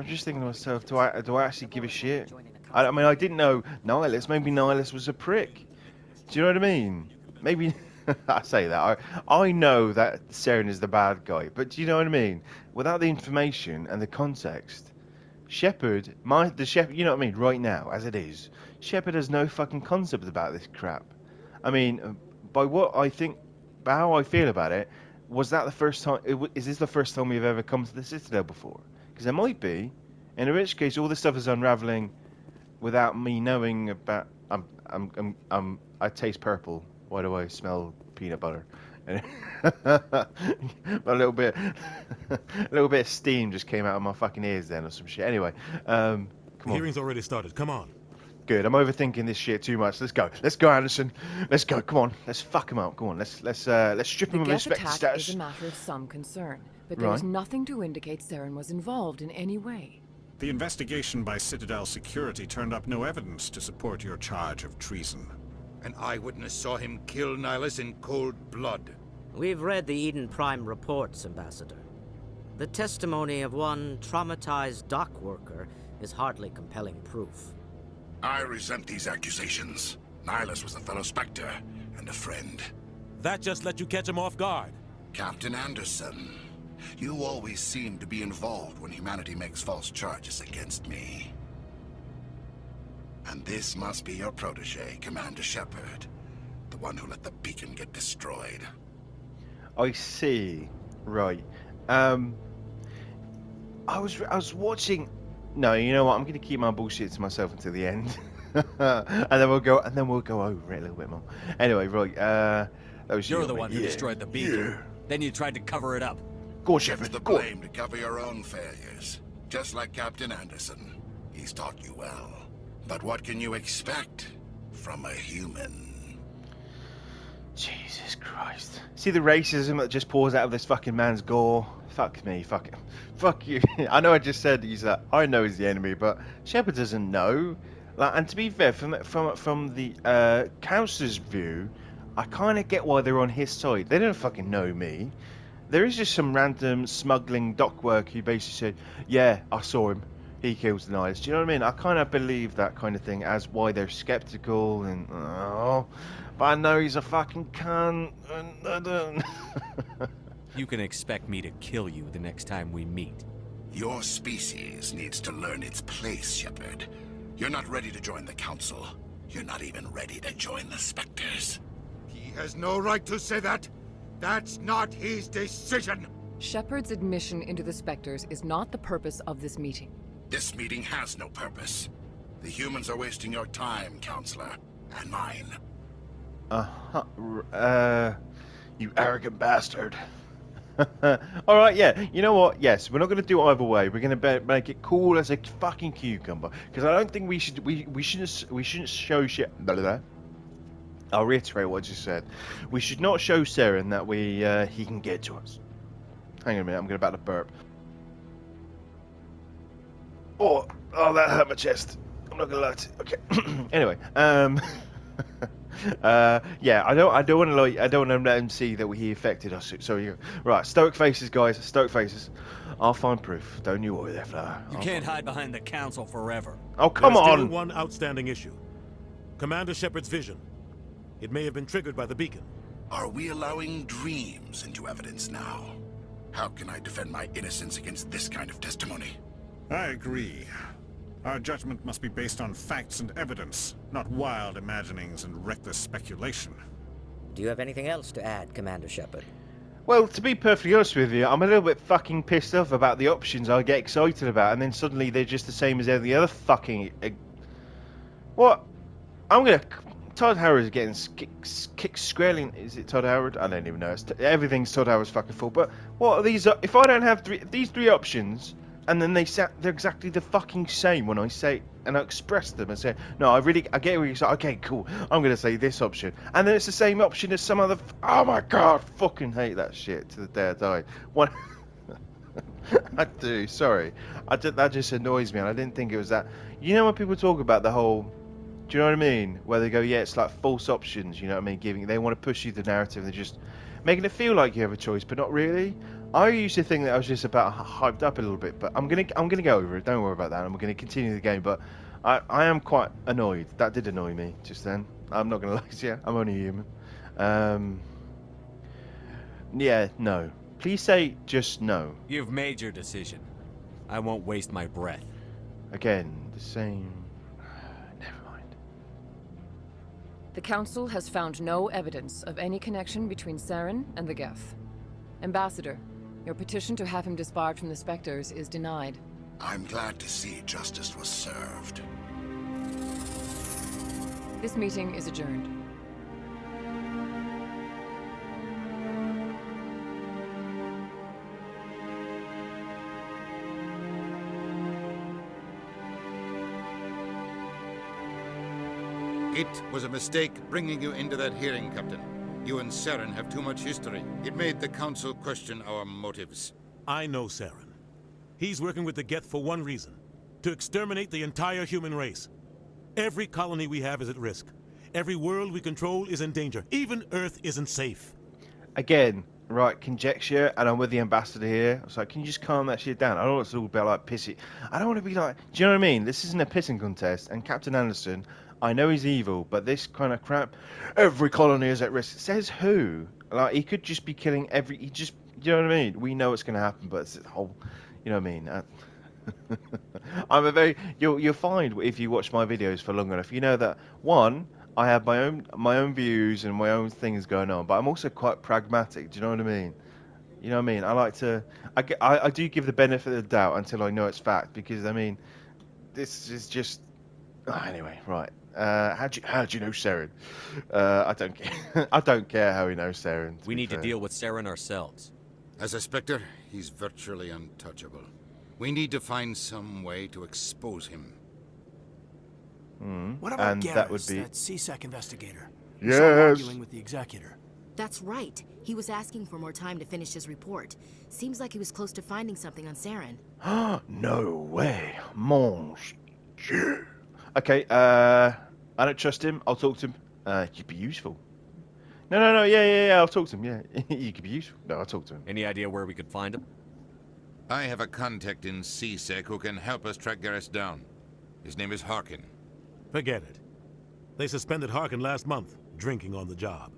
just thinking to myself, do I actually give a shit? I mean, I didn't know Nihilus. Maybe Nihilus was a prick. Do you know what I mean? Maybe... I say that. I know that Saren is the bad guy, but do you know what I mean? Without the information and the context, Shepard, the Shepard, you know what I mean? Right now, as it is, Shepard has no fucking concept about this crap. I mean, by what I think, by how I feel about it, was that the first time? Is this the first time we've ever come to the Citadel before? Because it might be, in which case all this stuff is unraveling without me knowing about. I taste purple. Why do I smell peanut butter? A little bit of steam just came out of my fucking ears then, or some shit. Anyway, come on. Hearing's already started. Come on. Good. I'm overthinking this shit too much. Let's go. Let's go, Anderson. Let's go. Come on. Let's fuck him up. Come on. Let's strip him of his attack status. is a matter of some concern, but there is nothing to indicate Saren was involved in any way. The investigation by Citadel Security turned up no evidence to support your charge of treason. An eyewitness saw him kill Nihilus in cold blood. We've read the Eden Prime reports, Ambassador. The testimony of one traumatized dock worker is hardly compelling proof. I resent these accusations. Nihilus was a fellow Spectre and a friend. That just let you catch him off guard. Captain Anderson, you always seem to be involved when humanity makes false charges against me. And this must be your protege, Commander Shepard. The one who let the beacon get destroyed. I see. Right. I was watching... No, you know what? I'm going to keep my bullshit to myself until the end. and then we'll go over it a little bit more. Anyway, right. That was You're the one who destroyed the beacon. Then you tried to cover it up. Go on, Accept Shepard. the Go on. blame to cover your own failures. Just like Captain Anderson. He's taught you well. But what can you expect from a human? Jesus Christ. See the racism that just pours out of this fucking man's gore? Fuck me, fuck him. Fuck you. I know I just said he's I know he's the enemy, but Shepard doesn't know. Like, and to be fair, from the council's view, I kind of get why they're on his side. They don't fucking know me. There is just some random smuggling dock worker who basically said, yeah, I saw him. He kills the knights. Do you know what I mean? I kind of believe that kind of thing as why they're skeptical and but I know he's a fucking cunt. And I don't. You can expect me to kill you the next time we meet. Your species needs to learn its place, Shepard. You're not ready to join the Council. You're not even ready to join the Spectres. He has no right to say that. That's not his decision. Shepard's admission into the Spectres is not the purpose of this meeting. This meeting has no purpose. The humans are wasting your time, Counselor. And mine. You arrogant bastard. Alright, yeah, you know what? Yes, we're not going to do either way. We're going to make it cool as a fucking cucumber. Because I don't think we shouldn't show shit. I'll reiterate what I just said. We should not show Saren that he can get to us. Hang on a minute, I'm about to burp. Oh, that hurt my chest. I'm not gonna lie to you. Okay. Anyway, yeah, I don't want to let him see that he affected us. So right, stoic faces, guys, stoic faces. I'll find proof. Don't you worry there, Flower. You can't hide behind the council forever. Oh, come There's on! still one outstanding issue. Commander Shepard's vision. It may have been triggered by the beacon. Are we allowing dreams into evidence now? How can I defend my innocence against this kind of testimony? I agree. Our judgment must be based on facts and evidence, not wild imaginings and reckless speculation. Do you have anything else to add, Commander Shepard? Well, to be perfectly honest with you, I'm a little bit fucking pissed off about the options I get excited about, and then suddenly they're just the same as every other fucking... What? I'm gonna... Todd Howard is getting kicked squarely. Is it Todd Howard? I don't even know. Everything's Todd Howard's fucking fault. But what are these? If I don't have these three options, and then they're exactly the fucking same when I say and I express them and say, no, I get what you're saying. Okay, cool. I'm gonna say this option, and then it's the same option as some other. Oh my god, fucking hate that shit to the day I die. What? I do. Sorry, that just annoys me, and I didn't think it was that. You know when people talk about the whole. Do you know what I mean? Where they go, yeah, it's like false options. You know what I mean? They want to push you the narrative. They're just making it feel like you have a choice, but not really. I used to think that I was just about hyped up a little bit, but I'm gonna go over it. Don't worry about that. I'm gonna continue the game, but I am quite annoyed. That did annoy me just then. I'm not gonna lie to you. I'm only human. Yeah, no. Please say just no. You've made your decision. I won't waste my breath. Again, the same. The Council has found no evidence of any connection between Saren and the Geth. Ambassador, your petition to have him disbarred from the Spectres is denied. I'm glad to see justice was served. This meeting is adjourned. It was a mistake bringing you into that hearing, Captain. You and Saren have too much history. It made the Council question our motives. I know Saren. He's working with the Geth for one reason. To exterminate the entire human race. Every colony we have is at risk. Every world we control is in danger. Even Earth isn't safe. Again, right, conjecture, and I'm with the Ambassador here. I was like, can you just calm that shit down? I don't want it to all be like pissy. I don't want to be like, do you know what I mean? This isn't a pissing contest, and Captain Anderson... I know he's evil, but this kind of crap, every colony is at risk. Says who? Like, he could just be killing you know what I mean? We know what's going to happen, but it's the whole, you know what I mean? You'll find if you watch my videos for long enough, you know that, one, I have my own views and my own things going on, but I'm also quite pragmatic, do you know what I mean? You know what I mean? I like to, I do give the benefit of the doubt until I know it's fact, because, I mean, this is just, anyway, right. How'd you know Saren? I don't care. I don't care how he knows Saren. We need to deal with Saren ourselves. As a Spectre, he's virtually untouchable. We need to find some way to expose him. What about And Garrus, that would be... that CSEC investigator? Yes. We saw him arguing with the executor. That's right. He was asking for more time to finish his report. Seems like he was close to finding something on Saren. No way. Mon Dieu. Okay, I don't trust him. I'll talk to him. He could be useful. No, yeah, I'll talk to him, yeah. He could be useful. No, I'll talk to him. Any idea where we could find him? I have a contact in CSEC who can help us track Garrus down. His name is Harkin. Forget it. They suspended Harkin last month, drinking on the job.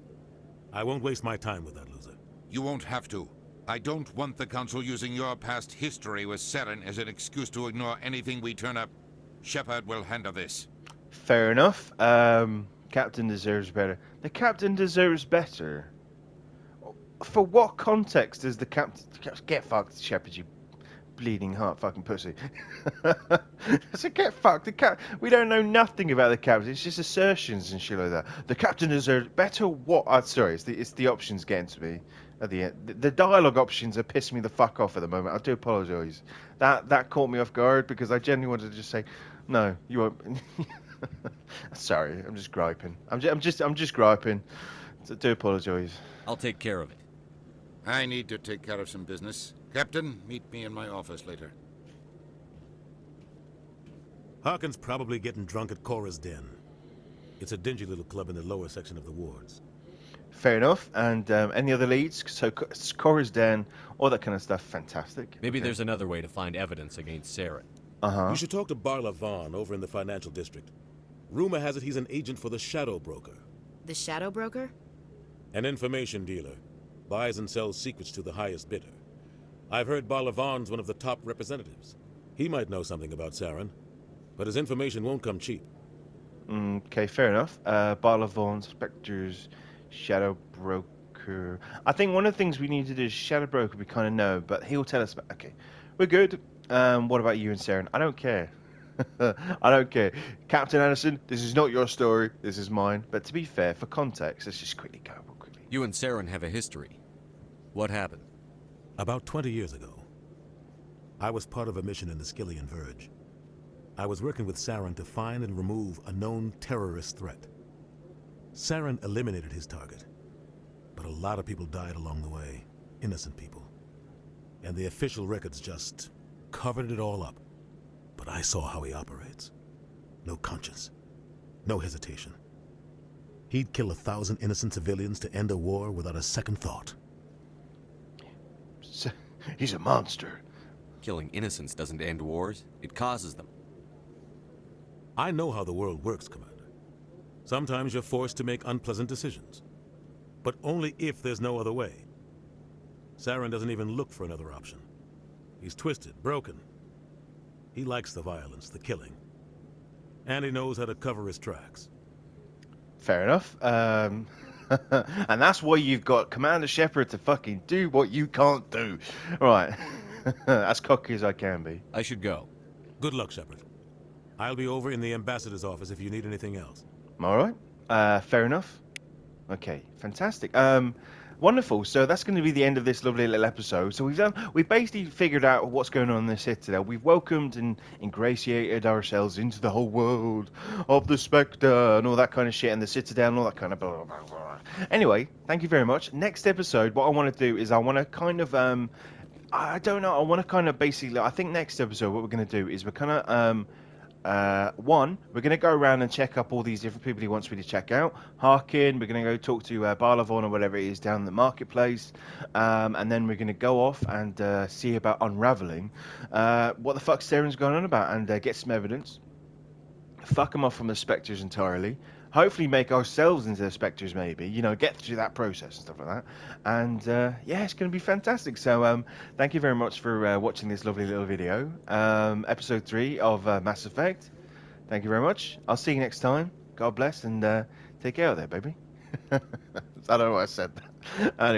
I won't waste my time with that loser. You won't have to. I don't want the Council using your past history with Saren as an excuse to ignore anything we turn up. Shepard will handle this. Fair enough. Captain deserves better. The captain deserves better. For what context does the captain... Get fucked, Shepard, you bleeding heart fucking pussy. So get fucked. We don't know nothing about the captain. It's just assertions and shit like that. The captain deserves better what? Sorry, it's the options getting to me at the end. The dialogue options are pissing me the fuck off at the moment. I do apologise. That caught me off guard because I genuinely wanted to just say, no, you won't. Sorry, I'm just griping. I'm just griping. I do apologise. I'll take care of it. I need to take care of some business. Captain, meet me in my office later. Harkin's probably getting drunk at Cora's Den. It's a dingy little club in the lower section of the wards. Fair enough. And any other leads? So Cora's Den, all that kind of stuff. Fantastic. Maybe there's another way to find evidence against Saren. You should talk to Barla Vaughn over in the financial district. Rumor has it he's an agent for the Shadow Broker. The Shadow Broker? An information dealer. Buys and sells secrets to the highest bidder. I've heard Barla Vaughn's one of the top representatives. He might know something about Saren, but his information won't come cheap. Okay, fair enough. Barla Vaughn, Spectre's Shadow Broker. I think one of the things we need to do is Shadow Broker we kind of know, but he'll tell us about... Okay, we're good. What about you and Saren? I don't care. I don't care. Captain Anderson, this is not your story. This is mine. But to be fair, for context, let's just quickly go. You and Saren have a history. What happened? About 20 years ago, I was part of a mission in the Skillian Verge. I was working with Saren to find and remove a known terrorist threat. Saren eliminated his target, but a lot of people died along the way, innocent people. And the official records just covered it all up. But I saw how he operates. No conscience, no hesitation. He'd kill 1,000 innocent civilians to end a war without a second thought. He's a monster. Killing innocents doesn't end wars. It causes them. I know how the world works, Commander. Sometimes you're forced to make unpleasant decisions. But only if there's no other way. Saren doesn't even look for another option. He's twisted, broken. He likes the violence, the killing. And he knows how to cover his tracks. Fair enough. And that's why you've got Commander Shepard to fucking do what you can't do. Right. As cocky as I can be. I should go. Good luck, Shepard. I'll be over in the ambassador's office if you need anything else. All right. Fair enough. Okay. Fantastic. Wonderful. So that's going to be the end of this lovely little episode. So we've basically figured out what's going on in the Citadel. We've welcomed and ingratiated ourselves into the whole world of the Spectre and all that kind of shit, and the Citadel and all that kind of blah, blah, blah. Anyway, thank you very much. Next episode, what I want to do is I want to kind of, I don't know, I want to kind of basically, I think next episode what we're going to do is we're kind of, one, we're going to go around and check up all these different people he wants me to check out. Harkin, we're going to go talk to Barla Vaughn or whatever it is down in the marketplace. And then we're going to go off and see about unraveling what the fuck Saren's going on about and get some evidence. Fuck them off from the Spectres entirely. Hopefully make ourselves into the Spectres maybe. You know, get through that process and stuff like that. And yeah, it's going to be fantastic. So thank you very much for watching this lovely little video. Episode 3 of Mass Effect. Thank you very much. I'll see you next time. God bless and take care of there, baby. I don't know why I said that. Anyway.